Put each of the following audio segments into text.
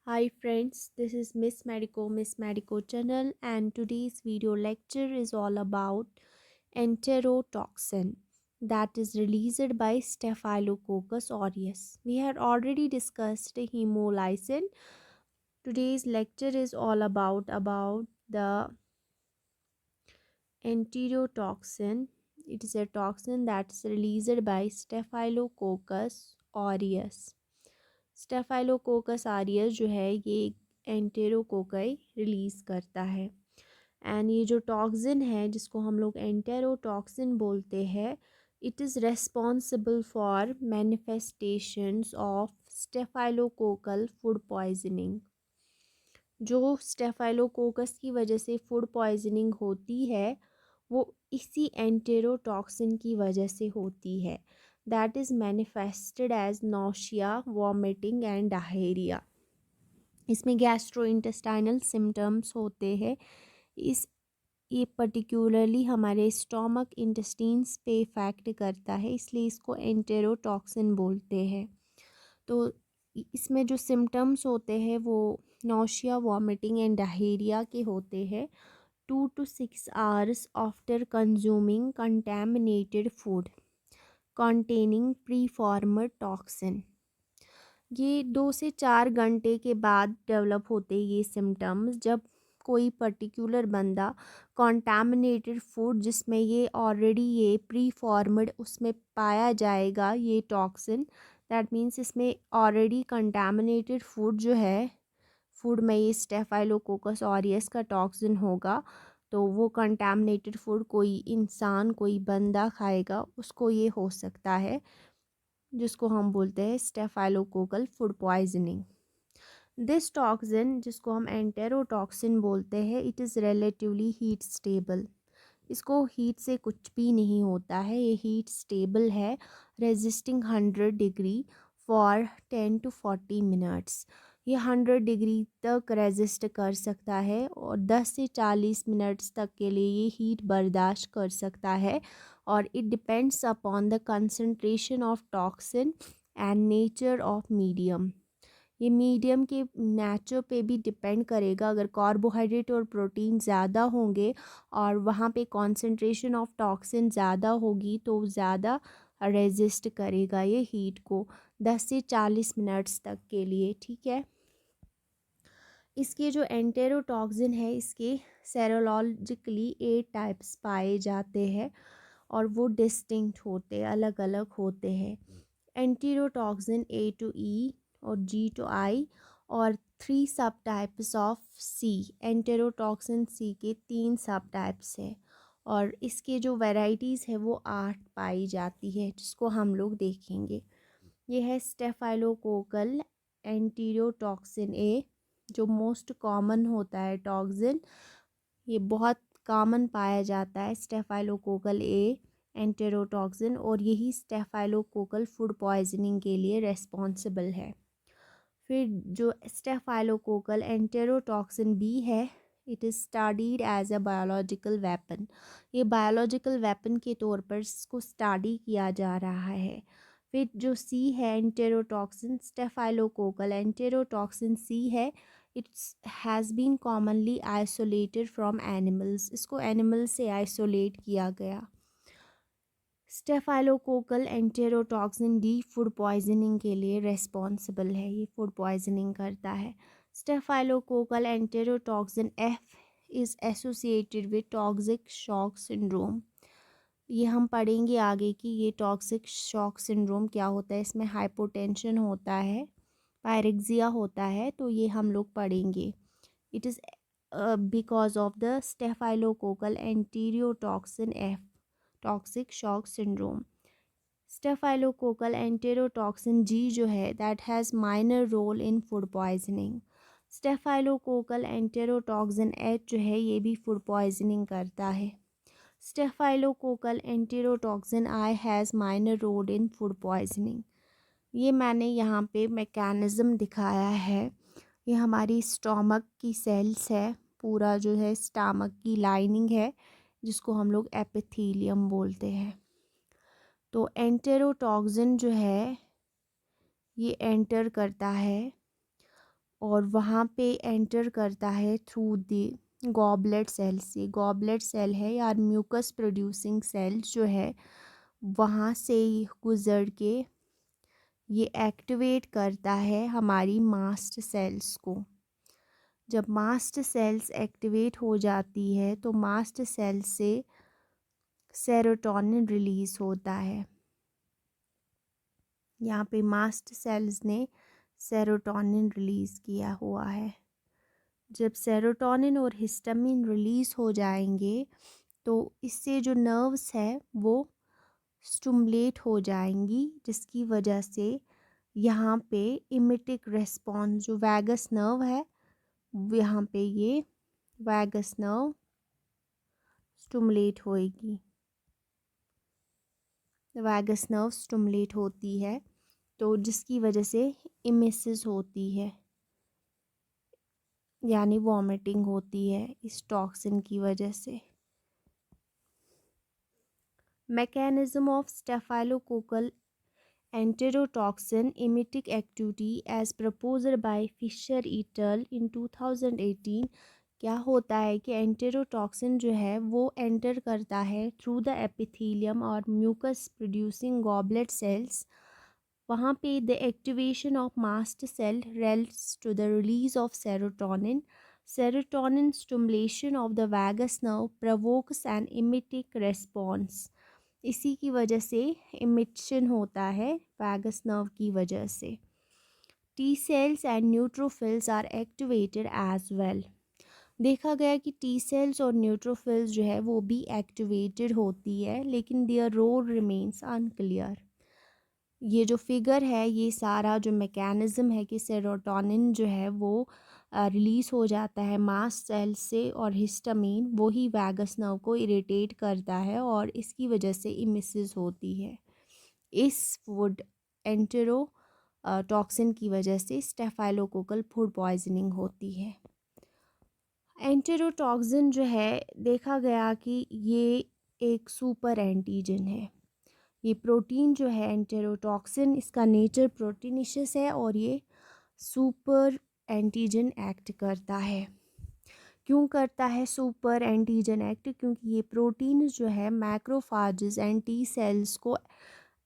Hi friends, this is Miss Medico channel, and today's video lecture is all about enterotoxin that is released by Staphylococcus aureus. We had already discussed hemolysin. Today's lecture is all about the enterotoxin. It is a toxin that is released by Staphylococcus aureus. Staphylococcus aureus जो है ये एंटेरोकोकाई release करता है। And ये जो toxin है जिसको हम लोग एंटेरोटॉक्सिन बोलते हैं, it is responsible for manifestations of staphylococcal food poisoning. जो स्टेफाइलोकोकस की वजह से फूड पॉइजनिंग होती है वो इसी एंटेरोटॉक्सिन की वजह से होती है। That is manifested as nausea, vomiting and diarrhoea. इसमें गैस्ट्रोइंटेस्टाइनल सिम्टम्स होते हैं। इस ये पर्टिकुलरली हमारे स्टोमक इंटेस्टाइन्स पे इफ़ेक्ट करता है, इसलिए इसको एंटेरोटॉक्सिन बोलते हैं। तो इसमें जो सिम्टम्स होते हैं वो नौशिया, वॉमिटिंग एंड डायरिया के होते हैं 2 to 6 hours after consuming contaminated food containing preformed toxin। ये 2 से 4 घंटे के बाद डेवलप होते हैं ये सिम्टम्स, जब कोई पर्टिकुलर बंदा कॉन्टामिनेटेड फूड जिसमें ये ऑलरेडी ये प्री फॉर्मड उसमें पाया जाएगा ये टॉक्सिन। दैट मीन्स इसमें ऑलरेडी कंटामिनेटेड फूड जो है, फूड में ये स्टेफाइलोकोकस ऑरियस का टॉक्सिन होगा, तो वो कंटामिनेटेड फूड कोई इंसान, कोई बंदा खाएगा, उसको ये हो सकता है, जिसको हम बोलते हैं staphylococcal food poisoning. This toxin जिसको हम एंटेरोटॉक्सिन बोलते हैं, it is relatively heat stable. इसको हीट से कुछ भी नहीं होता है, ये हीट स्टेबल है, resisting 100 degree for 10 to 40 minutes. ये 100 डिग्री तक रेजिस्ट कर सकता है और 10 से 40 मिनट्स तक के लिए ये हीट बर्दाश्त कर सकता है। और it depends upon the concentration of toxin and nature of medium. ये मीडियम के नेचर पे भी डिपेंड करेगा। अगर कार्बोहाइड्रेट और प्रोटीन ज़्यादा होंगे और वहाँ पे कॉन्सेंट्रेशन ऑफ टॉक्सिन ज़्यादा होगी तो ज़्यादा रेजिस्ट करेगा ये हीट को 10 से 40 मिनट्स तक के लिए। ठीक है, इसके जो एंटेरोटॉक्सिन है इसके सेरोलॉजिकली 8 टाइप्स पाए जाते हैं और वो डिस्टिंक्ट होते हैं, अलग अलग होते हैं। एंटेरोटॉक्सिन A to E और G to I और 3 सब types of C। Enterotoxin C के 3 सब टाइप्स है और इसके जो वैरायटीज़ है वो 8 पाई जाती है, जिसको हम लोग देखेंगे। ये है स्टेफाइलोकोकल एंटेरोटॉक्सिन A, जो मोस्ट कॉमन होता है टॉक्सिन, ये बहुत कॉमन पाया जाता है स्टेफाइलोकोकल A एंटेरोटॉक्सिन, और यही स्टेफाइलोकोकल फूड पॉइजनिंग के लिए रेस्पॉन्सिबल है। फिर जो स्टेफाइलोकोकल एंटेरोटॉक्सिन B है, it is studied as a biological weapon. ये बायोलॉजिकल वेपन के तौर पर इसको स्टडी किया जा रहा है। फिर जो C है एंटेरोटॉक्सिन, स्टेफाइलोकोकल एंटेरोटॉक्सिन C है, it's has been commonly isolated from animals. इसको एनिमल से आइसोलेट किया गया। Staphylococcal enterotoxin D food poisoning के लिए रेस्पॉन्सिबल है, ये फूड पॉइजनिंग करता है। Staphylococcal enterotoxin F is associated with toxic shock syndrome. ये हम पढ़ेंगे आगे कि ये टॉक्सिक शॉक सिंड्रोम क्या होता है। इसमें हाइपोटेंशन होता है, पायरेक्सिया होता है, तो ये हम लोग पढ़ेंगे। It is because of the staphylococcal enterotoxin F toxic shock syndrome. Staphylococcal enterotoxin G जो है, that has minor role in food poisoning. Staphylococcal enterotoxin H जो है, ये भी फूड पॉइजनिंग करता है। Staphylococcal enterotoxin I has minor role in food poisoning. ये मैंने यहाँ पे मैकेनिज़्म दिखाया है। ये हमारी स्टोमक की सेल्स है, पूरा जो है स्टमक की लाइनिंग है, जिसको हम लोग एपिथेलियम बोलते हैं। तो एंटेरोटॉक्सिन जो है ये एंटर करता है और वहाँ पे एंटर करता है थ्रू द गॉबलेट सेल से। गॉबलेट सेल है या म्यूकस प्रोड्यूसिंग सेल जो है, वहाँ से गुज़र के ये एक्टिवेट करता है हमारी मास्ट सेल्स को। जब मास्ट सेल्स एक्टिवेट हो जाती है तो मास्ट सेल से सेरोटोनिन रिलीज़ होता है। यहाँ पे मास्ट सेल्स ने सेरोटोनिन रिलीज़ किया हुआ है। जब सेरोटोनिन और हिस्टामिन रिलीज़ हो जाएंगे तो इससे जो नर्व्स है वो स्टिमुलेट हो जाएंगी, जिसकी वजह से यहाँ पे इमिटिक रेस्पॉन्स जो वैगस नर्व है, यहाँ पे ये वैगस नर्व स्टिमुलेट होएगी, वैगस नर्व स्टिमुलेट होती है, तो जिसकी वजह से इमेसिस होती है यानी वॉमिटिंग होती है इस टॉक्सिन की वजह से। Mechanism of staphylococcal enterotoxin emetic activity as proposed by Fisher et al. in 2018। क्या होता है कि एंटेरोटॉक्सिन जो है वो एंटर करता है थ्रू द एपिथेलियम और म्यूकस प्रोड्यूसिंग गॉबलेट सेल्स। वहाँ पे the activation of mast cell leads to the release of serotonin. Serotonin stimulation of the vagus nerve provokes an emetic response. इसी की वजह से इमिशन होता है वैगस नर्व की वजह से। T cells and neutrophils are activated as well. देखा गया कि टी सेल्स और न्यूट्रोफिल्स जो है वो भी एक्टिवेटेड होती है, लेकिन देयर रोल रिमेन्स अनक्लियर। ये जो फिगर है ये सारा जो मैकेनिज़्म है कि सेरोटोनिन जो है वो रिलीज़ हो जाता है मास्ट सेल से और हिस्टामिन वही वैगस नर्व को इरिटेट करता है और इसकी वजह से इमिसिस होती है। इस फूड एंटेरो टॉक्सिन की वजह से स्टेफाइलोकोकल फूड पॉइजनिंग होती है। एंटेरोटॉक्सिन जो है देखा गया कि ये एक सुपर एंटीजन है। ये प्रोटीन जो है एंटेरोटॉक्सिन, इसका नेचर प्रोटीनिशियस है और ये सुपर एंटीजन एक्ट करता है। क्यों करता है सुपर एंटीजन एक्ट? क्योंकि ये प्रोटीन जो है मैक्रोफाजेस एंड टी सेल्स को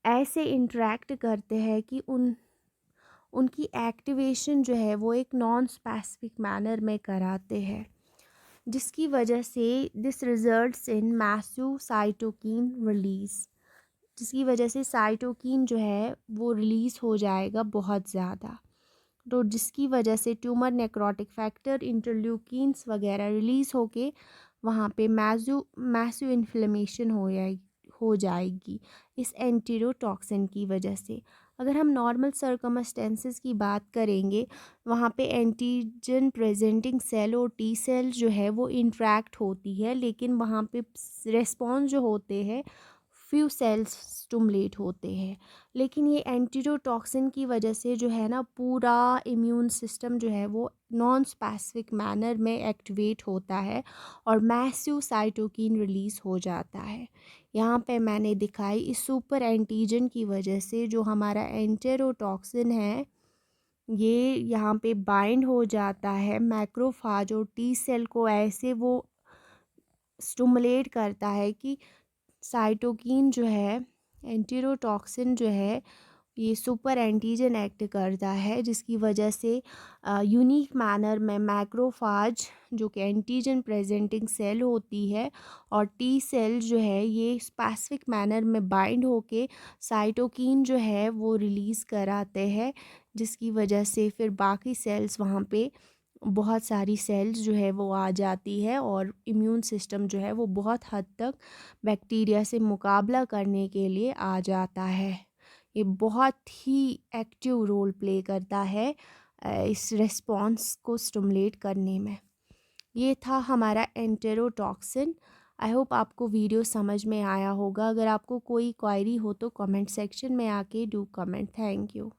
ऐसे इंटरेक्ट करते हैं कि उनकी एक्टिवेशन जो है वो एक नॉन स्पेसिफिक मैनर में कराते हैं, जिसकी वजह से this results in massive cytokine release. जिसकी वजह से साइटोकिन जो है वो रिलीज़ हो जाएगा बहुत ज़्यादा, तो जिसकी वजह से ट्यूमर नेक्रोटिक फैक्टर इंटरल्यूकिन्स वगैरह रिलीज़ होके वहाँ पे मैसिव इन्फ्लेमेशन हो जाएगी इस एंटीरोटॉक्सिन की वजह से। अगर हम नॉर्मल सर्कमस्टेंसेस की बात करेंगे, वहाँ पे एंटीजन प्रेजेंटिंग सेल और टी सेल जो है वो इंट्रैक्ट होती है, लेकिन वहाँ पे रेस्पॉन्स जो होते हैं फ्यू सेल्स स्टिमुलेट होते हैं। लेकिन ये एंटीरोटॉक्सिन की वजह से जो है ना पूरा इम्यून सिस्टम जो है वो नॉन स्पेसिफिक मैनर में एक्टिवेट होता है और मैसिव साइटोकिन रिलीज़ हो जाता है। यहाँ पे मैंने दिखाई इस सुपर एंटीजन की वजह से जो हमारा एंटेरोटॉक्सिन है ये यहाँ पे बाइंड हो जाता है मैक्रोफाज और टी सेल को, ऐसे वो स्टिमुलेट करता है कि साइटोकिन जो है एंटीरोटॉक्सिन जो है ये सुपर एंटीजन एक्ट करता है, जिसकी वजह से यूनिक मैनर में मैक्रोफाज जो कि एंटीजन प्रेजेंटिंग सेल होती है और टी सेल जो है ये स्पेसिफिक मैनर में बाइंड होके साइटोकिन जो है वो रिलीज़ कराते हैं, जिसकी वजह से फिर बाकी सेल्स वहाँ पे बहुत सारी सेल्स जो है वो आ जाती है और इम्यून सिस्टम जो है वो बहुत हद तक बैक्टीरिया से मुकाबला करने के लिए आ जाता है। ये बहुत ही एक्टिव रोल प्ले करता है इस रेस्पॉन्स को स्टिमुलेट करने में। ये था हमारा एंटेरोटॉक्सिन। आई होप आपको वीडियो समझ में आया होगा। अगर आपको कोई क्वायरी हो तो कमेंट सेक्शन में आके डू कमेंट। Thank you.